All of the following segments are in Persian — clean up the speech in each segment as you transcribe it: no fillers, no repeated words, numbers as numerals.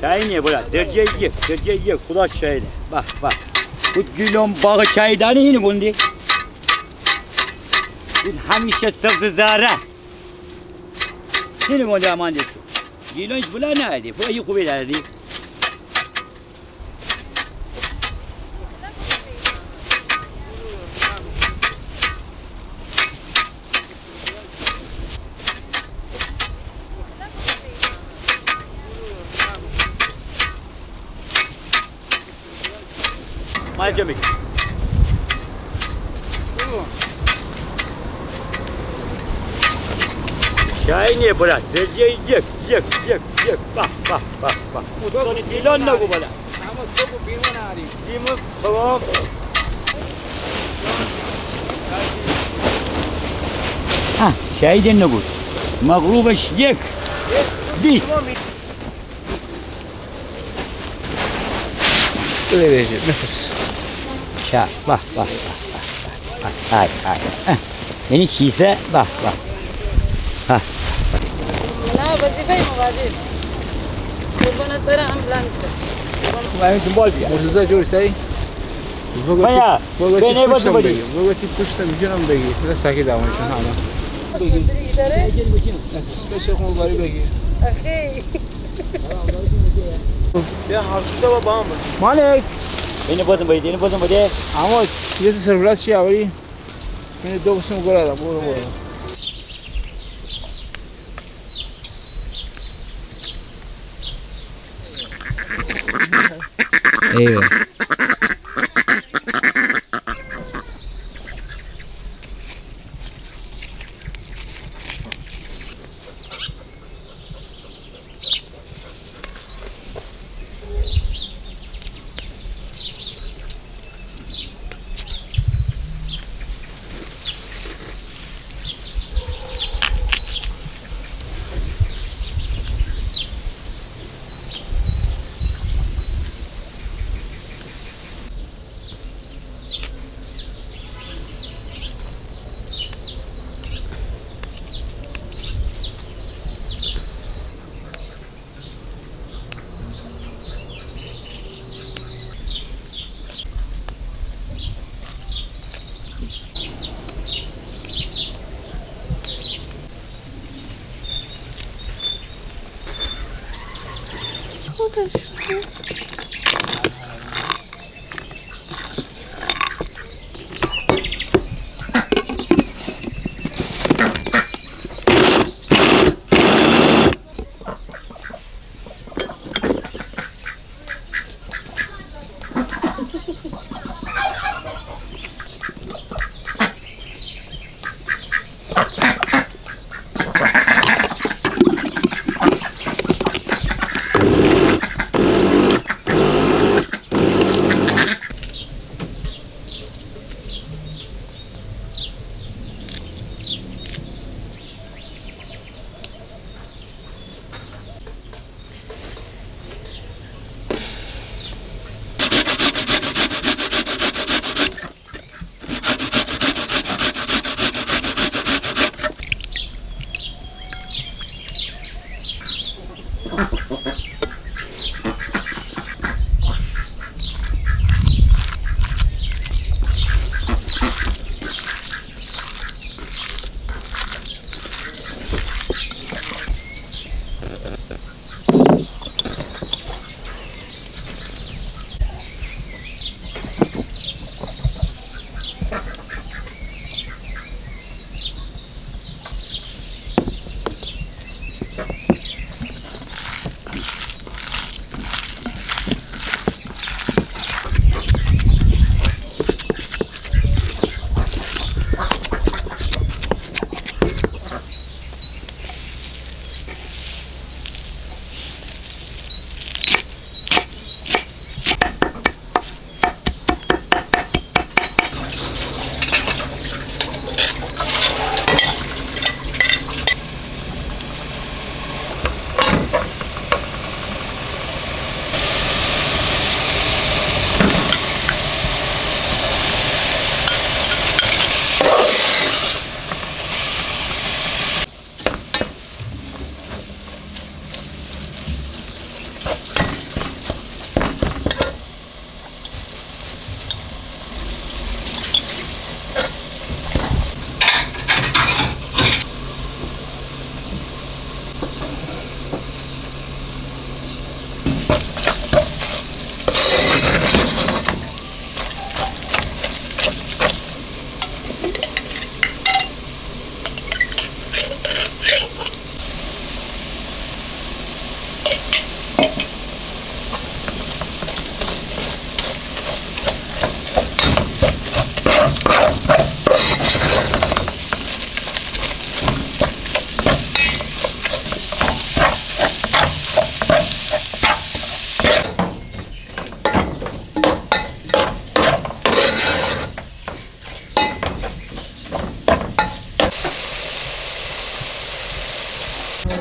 چای بولا درجه یک خدا شاهده. به بود گیلم باغ چای دانی اینو بوندی بود همیشه سبز زاره اینو بونده امان دیشو گیلونش بولا ندی پایی خوبی دردی malzeme. Çay niye bırak? Dereceyi yek. Bak. Mutlu dilan ne bu bana? Ama çok bimun arayayım. Bimun tamam. Ha, çay de ne bu? Mağlubeş yek. Biz. Öyle vereceğim. Nefes. Çay, bak. Hay. Yeni çiğse bak. Ha. لا وظیفه مواظب قربانت برم امبولانسه همین دنبال بیا مرتضی جور سعی بایا بینه بودم بودی بگو تی پشت میجونم بگی خدا ساکی دامنشون همه بگی داره بشه خون باری بگی اخی بیا حافظه با بام مالک بینه بودم بودی اما یه تو سرفراز چی آوری این دو بسیم گره دارم برو ایوه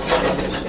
بشه.